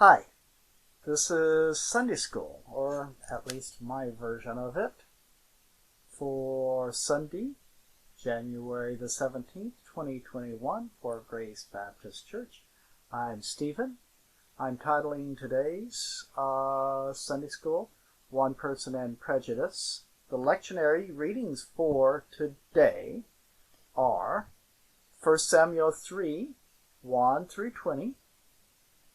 Hi, this is Sunday School, or at least my version of it, for Sunday, January the 17th, 2021, for Grace Baptist Church. I'm Stephen. I'm titling today's Sunday School, One Person and Prejudice. The lectionary readings for today are 1 Samuel 3, 1 through 20,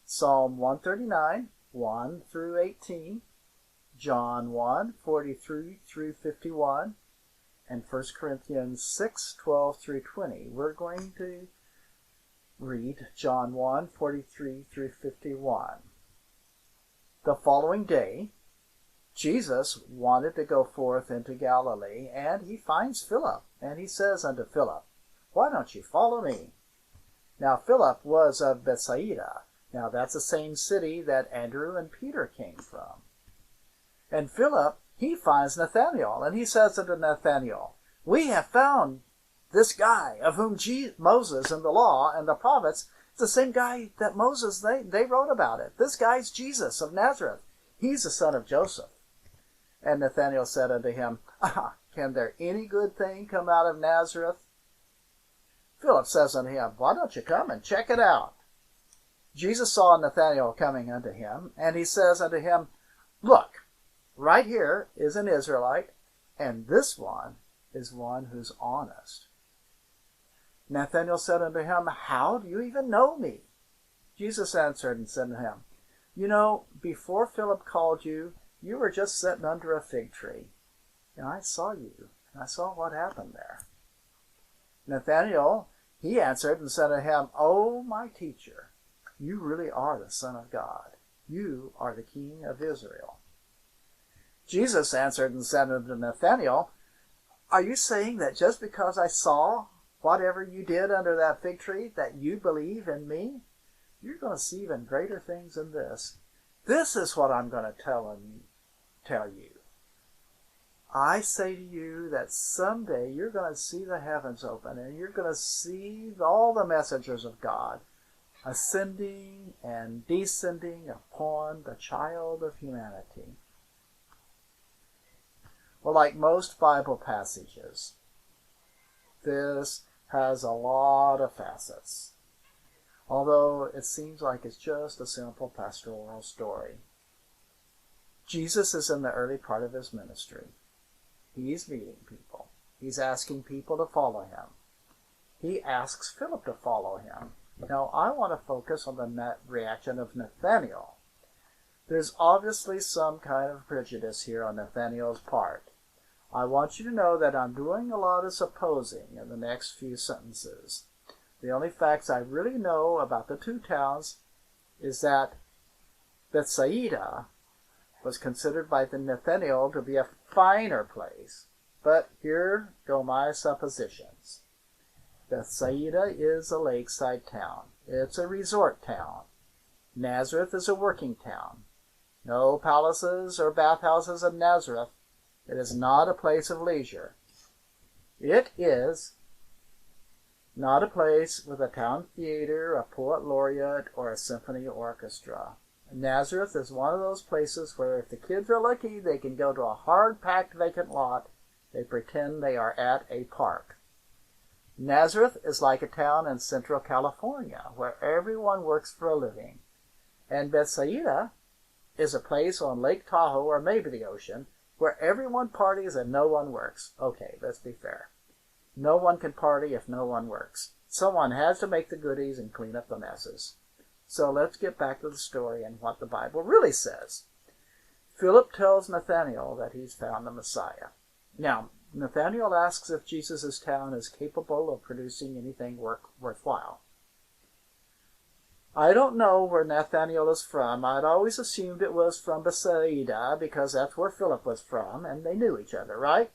Psalm 139, 1 through 18, John 1, 43 through 51, and 1 Corinthians 6, 12 through 20. We're going to read John 1, 43 through 51. The following day, Jesus wanted to go forth into Galilee, and he finds Philip, and he says unto Philip, "Why don't you follow me?" Now Philip was of Bethsaida. Now that's the same city that Andrew and Peter came from. And Philip, he finds Nathanael, and he says unto Nathanael, "We have found this guy of whom Moses and the law and the prophets," it's the same guy that Moses, they wrote about it. This guy's Jesus of Nazareth. He's the son of Joseph. And Nathanael said unto him, "Can there any good thing come out of Nazareth?" Philip says unto him, "Why don't you come and check it out?" Jesus saw Nathanael coming unto him, and he says unto him, "Look, right here is an Israelite, and this one is one who's honest." Nathanael said unto him, "How do you even know me?" Jesus answered and said to him, "You know, before Philip called you, you were just sitting under a fig tree, and I saw you, and I saw what happened there." Nathanael, he answered and said to him, "Oh, my teacher, you really are the Son of God. You are the King of Israel." Jesus answered and said unto Nathanael, "Are you saying that just because I saw whatever you did under that fig tree, that you believe in me? You're going to see even greater things than this. This is what I'm going to tell you. I say to you that someday you're going to see the heavens open, and you're going to see all the messengers of God ascending and descending upon the child of humanity." Well, like most Bible passages, this has a lot of facets, although it seems like it's just a simple pastoral story. Jesus is in the early part of his ministry. He's meeting people. He's asking people to follow him. He asks Philip to follow him. Now, I want to focus on the reaction of Nathanael. There's obviously some kind of prejudice here on Nathanael's part. I want you to know that I'm doing a lot of supposing in the next few sentences. The only facts I really know about the two towns is that Bethsaida was considered by the Nathanael to be a finer place. But here go my suppositions. Bethsaida is a lakeside town. It's a resort town. Nazareth is a working town. No palaces or bathhouses in Nazareth. It is not a place of leisure. It is not a place with a town theater, a poet laureate, or a symphony orchestra. Nazareth is one of those places where if the kids are lucky, they can go to a hard-packed vacant lot. They pretend they are at a park. Nazareth is like a town in Central California where everyone works for a living. And Bethsaida is a place on Lake Tahoe, or maybe the ocean, where everyone parties and no one works. Okay, let's be fair. No one can party if no one works. Someone has to make the goodies and clean up the messes. So let's get back to the story and what the Bible really says. Philip tells Nathanael that he's found the Messiah. Now, Nathanael asks if Jesus' town is capable of producing anything worthwhile. I don't know where Nathanael is from. I'd always assumed it was from Bethsaida because that's where Philip was from, and they knew each other, right?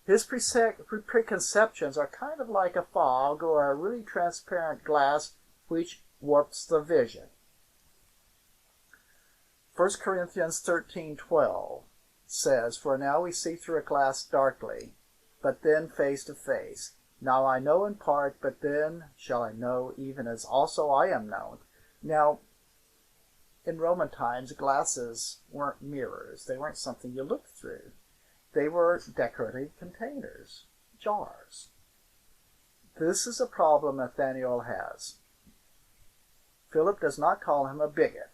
His preconceptions are kind of like a fog or a really transparent glass which warps the vision. 1 Corinthians 13:12 says, "For now we see through a glass darkly, but then face to face. Now I know in part, but then shall I know even as also I am known." Now, In Roman times, glasses weren't mirrors. They weren't something you looked through. They were decorative containers, jars. This is a problem Nathanael has. Philip does not call him a bigot,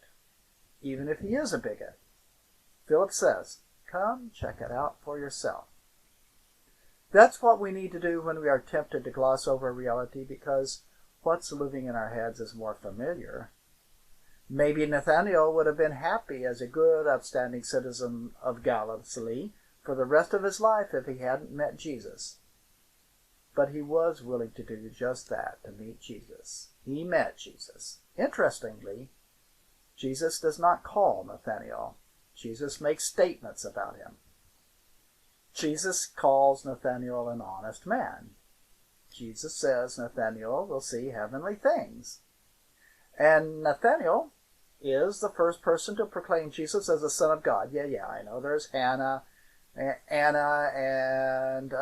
even if he is a bigot. Philip says, "Come, check it out for yourself." That's what we need to do when we are tempted to gloss over reality, because what's living in our heads is more familiar. Maybe Nathanael would have been happy as a good, upstanding citizen of Galilee for the rest of his life if he hadn't met Jesus. But he was willing to do just that, to meet Jesus. He met Jesus. Interestingly, Jesus does not call Nathanael. Jesus makes statements about him. Jesus calls Nathanael an honest man. Jesus says Nathanael will see heavenly things. And Nathanael is the first person to proclaim Jesus as the Son of God. Yeah, I know there's Anna and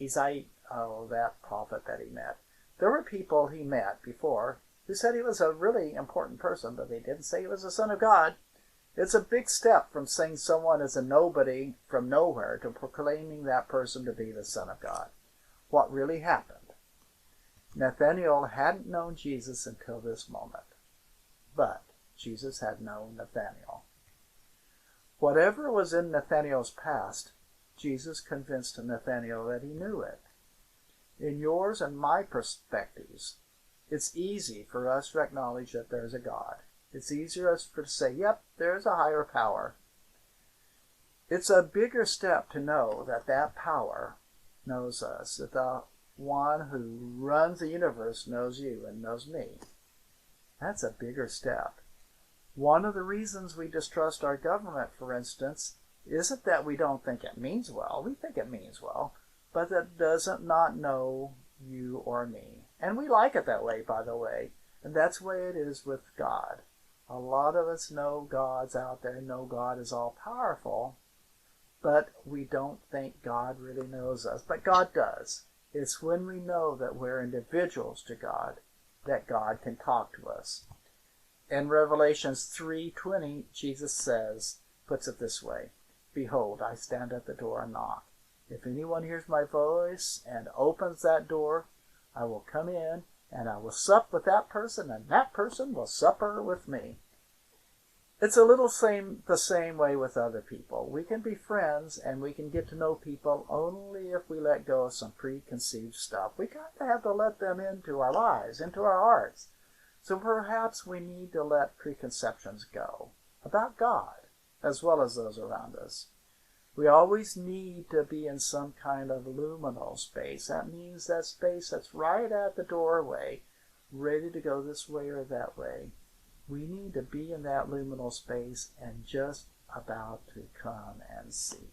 Isaiah, that prophet that he met. There were people he met before who said he was a really important person, but they didn't say he was the Son of God. It's a big step from saying someone is a nobody from nowhere to proclaiming that person to be the Son of God. What really happened? Nathanael hadn't known Jesus until this moment, but Jesus had known Nathanael. Whatever was in Nathanael's past, Jesus convinced Nathanael that he knew it. In yours and my perspectives, it's easy for us to acknowledge that there's a God. It's easier for us to say, yep, there's a higher power. It's a bigger step to know that that power knows us, that the one who runs the universe knows you and knows me. That's a bigger step. One of the reasons we distrust our government, for instance, isn't that we don't think it means well. We think it means well, but that it doesn't not know you or me. And we like it that way, by the way. And that's the way it is with God. A lot of us know God's out there, know God is all-powerful, but we don't think God really knows us. But God does. It's when we know that we're individuals to God that God can talk to us. In Revelation 3:20, Jesus puts it this way, "Behold, I stand at the door and knock. If anyone hears my voice and opens that door, I will come in and I will sup with that person, and that person will supper with me." It's a little the same way with other people. We can be friends and we can get to know people only if we let go of some preconceived stuff. We kind of have to let them into our lives, into our hearts. So perhaps we need to let preconceptions go about God as well as those around us. We always need to be in some kind of liminal space. That means that space that's right at the doorway, ready to go this way or that way. We need to be in that liminal space and just about to come and see.